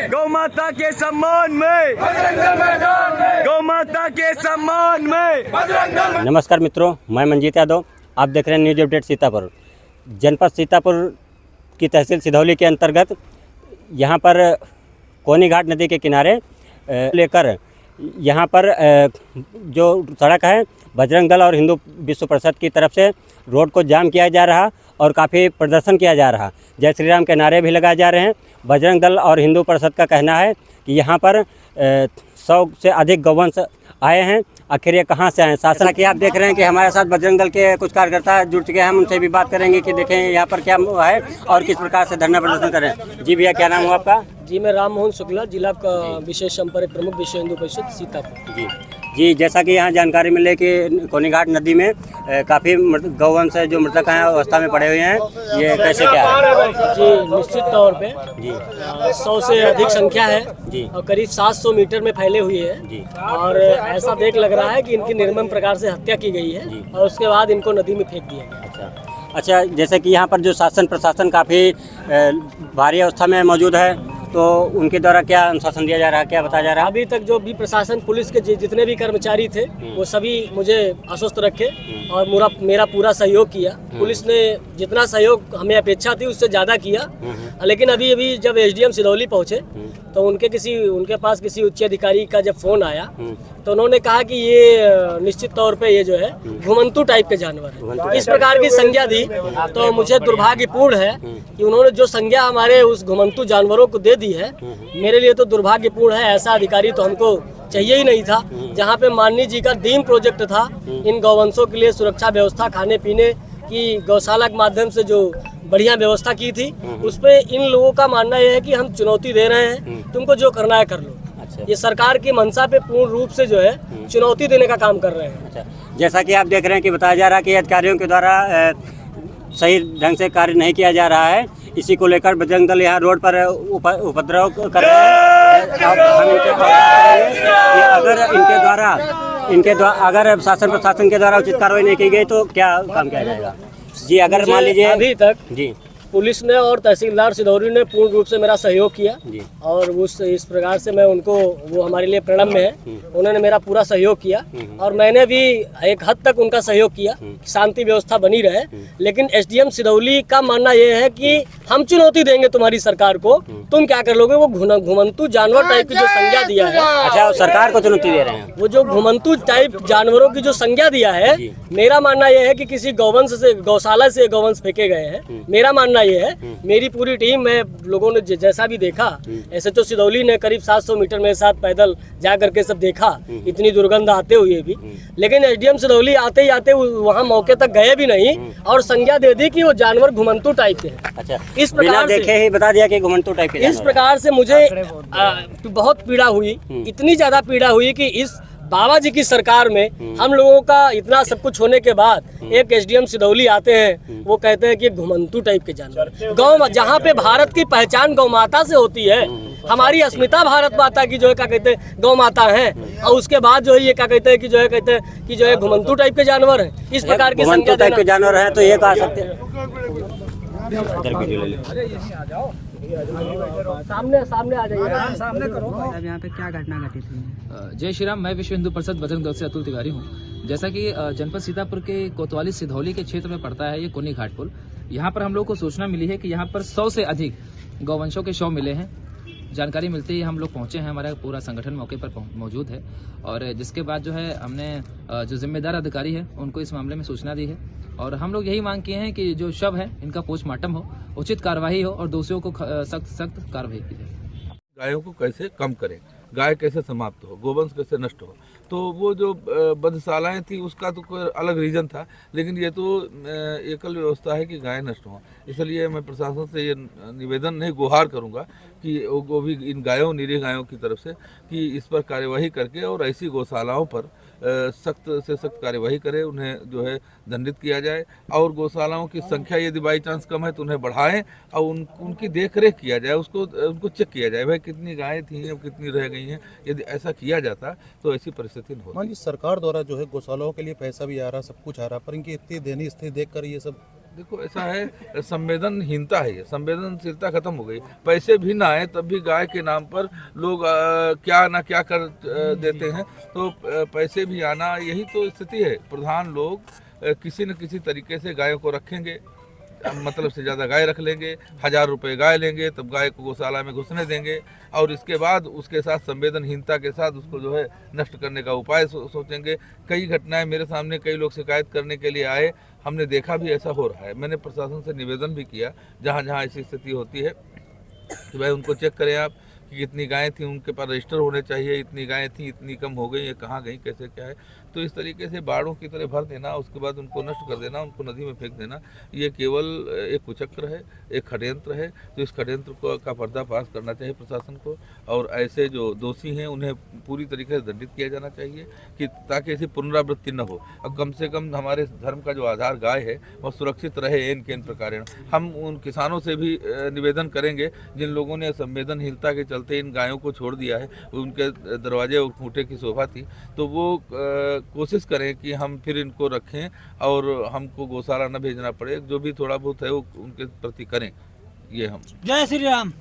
गौ माता के सम्मान में, गौ माता के सम्मान में। नमस्कार मित्रों, मैं मंजीत यादव, आप देख रहे हैं न्यूज अपडेट सीतापुर। जनपद सीतापुर की तहसील सिधौली के अंतर्गत यहाँ पर कोनी घाट नदी के किनारे लेकर यहाँ पर जो सड़क है बजरंग दल और हिंदू विश्व परिषद की तरफ से रोड को जाम किया जा रहा और काफ़ी प्रदर्शन किया जा रहा। जय श्री राम के नारे भी लगाए जा रहे हैं। बजरंग दल और हिंदू परिषद का कहना है कि यहाँ पर 100 से अधिक गौवंश आए हैं। आखिर ये कहाँ से आए? शासन की आप देख रहे हैं कि हमारे साथ बजरंग दल के कुछ कार्यकर्ता जुड़ चुके हैं। हम उनसे भी बात करेंगे कि देखें यहाँ पर क्या है और किस प्रकार से धरना प्रदर्शन करें। जी भैया, क्या नाम हुआ आपका? जी, मैं राम मोहन शुक्ला, जिला का विशेष संपर्क प्रमुख विश्व हिंदू परिषद सीतापुर। जी, जैसा कि यहाँ जानकारी मिले कि कोनी घाट नदी में काफ़ी गौवंश जो मृतक हैं अवस्था में पड़े हुए हैं, ये कैसे क्या है? जी, निश्चित तौर पे जी 100 से अधिक संख्या है जी और करीब 700 मीटर में फैले हुए हैं जी और ऐसा देख लग रहा है कि इनकी निर्मम प्रकार से हत्या की गई है और उसके बाद इनको नदी में फेंक दिया गया। अच्छा, जैसे कि यहाँ पर जो शासन प्रशासन काफ़ी भारी अवस्था में मौजूद है, तो उनके द्वारा क्या अनुशासन दिया जा रहा है, क्या बताया जा रहा है? अभी तक जो भी प्रशासन पुलिस के जितने भी कर्मचारी थे वो सभी मुझे आश्वस्त रखे और मेरा पूरा सहयोग किया। पुलिस ने जितना सहयोग हमें अपेक्षा थी उससे ज़्यादा किया। लेकिन अभी जब एसडीएम सिधौली पहुँचे तो उनके पास किसी उच्च अधिकारी का जब फोन आया तो उन्होंने कहा कि ये निश्चित तौर पे ये जो है घुमंतू टाइप के जानवर है, इस प्रकार की संज्ञा दी। तो मुझे दुर्भाग्यपूर्ण है कि उन्होंने जो संज्ञा हमारे उस घुमंतू जानवरों को दे दी है, मेरे लिए तो दुर्भाग्यपूर्ण है। ऐसा अधिकारी तो हमको चाहिए ही नहीं था। जहाँ पे माननीय जी का ड्रीम प्रोजेक्ट था इन गौवंशों के लिए सुरक्षा व्यवस्था, खाने पीने की गौशाला के माध्यम से जो बढ़िया व्यवस्था की थी, उस पे इन लोगों का मानना यह है कि हम चुनौती दे रहे हैं, तुमको जो करना है कर लो। अच्छा। ये सरकार की मंशा पे पूर्ण रूप से जो है चुनौती देने का काम कर रहे हैं। अच्छा, जैसा कि आप देख रहे हैं कि बताया जा रहा है कि अधिकारियों के द्वारा सही ढंग से कार्य नहीं किया जा रहा है। इसी को लेकर बजरंग दल यहाँ रोड पर उपद्रव कर रहे हैं। हम इनके द्वारा अगर शासन प्रशासन के द्वारा उचित कार्रवाई नहीं की गई तो क्या काम किया जाएगा? जी, अगर मान लीजिए अभी तक जी पुलिस ने और तहसीलदार सिधौली ने पूर्ण रूप से मेरा सहयोग किया और इस प्रकार से मैं उनको, वो हमारे लिए प्रणम्य है, उन्होंने मेरा पूरा सहयोग किया और मैंने भी एक हद तक उनका सहयोग किया, शांति व्यवस्था बनी रहे। लेकिन एसडीएम सिधौली का मानना यह है कि हम चुनौती देंगे तुम्हारी सरकार को, तुम क्या कर लोगे। वो घुमंतु जानवर टाइप की जो संज्ञा दिया है। अच्छा, सरकार को चुनौती दे रहे हैं? वो जो घुमंतु टाइप जानवरों की जो संज्ञा दिया है, मेरा मानना यह है कि किसी गौवंश से, गौशाला से गौवंश फेंके गए हैं। मेरा मानना ये है, मेरी पूरी टीम में लोगों ने जैसा भी देखा, एसएचओ सिधौली ने करीब 700 मीटर मेरे साथ पैदल जा करके सब देखा, इतनी दुर्गंध आते हुए भी। लेकिन एसडीएम सिधौली आते ही आते वहां मौके तक गए भी नहीं और संज्ञा दे दी कि वो जानवर घुमंतु टाइप के हैं। अच्छा, इस प्रकार देखे ही बता दिया कि घुमंतु टाइप के। इस प्रकार से मुझे बहुत पीड़ा हुई, इतनी ज्यादा पीड़ा हुई कि इस बाबा जी की सरकार में हम लोगों का इतना सब कुछ होने के बाद एक एसडीएम सिधौली आते हैं, वो कहते हैं कि घुमंतु टाइप के जानवर। गौ, जहाँ पे भारत की पहचान गौ माता से होती है, हमारी अस्मिता भारत माता की जो है क्या कहते हैं गौ माता है, और उसके बाद जो है ये क्या कहते हैं कि जो है घुमंतु टाइप के जानवर है। इस प्रकार की घुमंतु टाइप के जानवर है तो ये कह सकते हैं। सामने आ जाइए, सामने करो। अब यहाँ पे क्या घटना घटित हुई? जय श्री राम, मैं विश्व हिंदू परिषद बजरंग दल से अतुल तिवारी हूँ। जैसा कि जनपद सीतापुर के कोतवाली सिधौली के क्षेत्र में पड़ता है ये कोनी घाट पुल। यहाँ पर हम लोग को सूचना मिली है कि यहाँ पर 100 से अधिक गौवंशों के शव मिले हैं। जानकारी मिलते ही हम लोग पहुंचे हैं, हमारा पूरा संगठन मौके पर मौजूद है और जिसके बाद जो है हमने जो जिम्मेदार अधिकारी है उनको इस मामले में सूचना दी है और हम लोग यही मांग किए हैं कि जो शव है इनका पोस्टमार्टम हो, उचित कार्रवाई हो और दोषियों को सख्त कार्रवाई की जाए। गायों को कैसे कम करें, गाय कैसे समाप्त हो, गोवंश कैसे नष्ट हो। तो वो जो बधशालाएँ थी उसका तो कोई अलग रीजन था, लेकिन ये तो एकल व्यवस्था है कि गाय नष्ट हो। इसलिए मैं प्रशासन से ये निवेदन नहीं, गुहार करूंगा कि वो भी इन गायों, निरीह गायों की तरफ से कि इस पर कार्यवाही करके और ऐसी गौशालाओं पर सख्त से सख्त कार्यवाही करे, उन्हें जो है दंडित किया जाए और गौशालाओं की संख्या यदि बाई चांस कम है तो उन्हें बढ़ाएं और उनकी देख रेख किया जाए, उनको चेक किया जाए भाई कितनी गायें थी और कितनी रह गई हैं। यदि ऐसा किया जाता तो ऐसी परिस्थिति नहीं होती। सरकार द्वारा जो है गौशालाओं के लिए पैसा भी आ रहा, सब कुछ आ रहा, पर इनकी इतनी दयनीय स्थिति देखकर ये सब देखो ऐसा है, संवेदनहीनता है, ये संवेदनशीलता खत्म हो गई। पैसे भी ना आए तब भी गाय के नाम पर लोग क्या ना क्या कर देते हैं। तो पैसे भी आना, यही तो स्थिति है। प्रधान लोग किसी न किसी तरीके से गायों को रखेंगे, मतलब से ज़्यादा गाय रख लेंगे, 1000 रुपये गाय लेंगे, तब गाय को गौशाला में घुसने देंगे और इसके बाद उसके साथ संवेदनहीनता के साथ उसको जो है नष्ट करने का उपाय सोचेंगे। कई घटनाएं मेरे सामने, कई लोग शिकायत करने के लिए आए, हमने देखा भी ऐसा हो रहा है। मैंने प्रशासन से निवेदन भी किया, जहाँ जहाँ ऐसी स्थिति होती है कि भाई उनको चेक करें आप कि कितनी गायें थी, उनके पास रजिस्टर होने चाहिए, इतनी गायें थी, इतनी कम हो गई, ये कहाँ गई, कैसे क्या है। तो इस तरीके से बाड़ों की तरह भर देना, उसके बाद उनको नष्ट कर देना, उनको नदी में फेंक देना, ये केवल एक कुचक्र है, एक षड्यंत्र है। तो इस षड्यंत्र को का पर्दाफाश करना चाहिए प्रशासन को, और ऐसे जो दोषी हैं उन्हें पूरी तरीके से दंडित किया जाना चाहिए, कि ताकि ऐसी पुनरावृत्ति न हो। और कम से कम हमारे धर्म का जो आधार गाय है वह सुरक्षित रहे एन केन प्रकार। हम उन किसानों से भी निवेदन करेंगे जिन लोगों ने संवेदनहीनता के चलते इन गायों को छोड़ दिया है, उनके दरवाजे और खूंटे की शोभा थी, तो वो कोशिश करें कि हम फिर इनको रखें और हमको गौशाला न भेजना पड़े। जो भी थोड़ा बहुत है वो उनके प्रति करें, ये हम। जय श्री राम।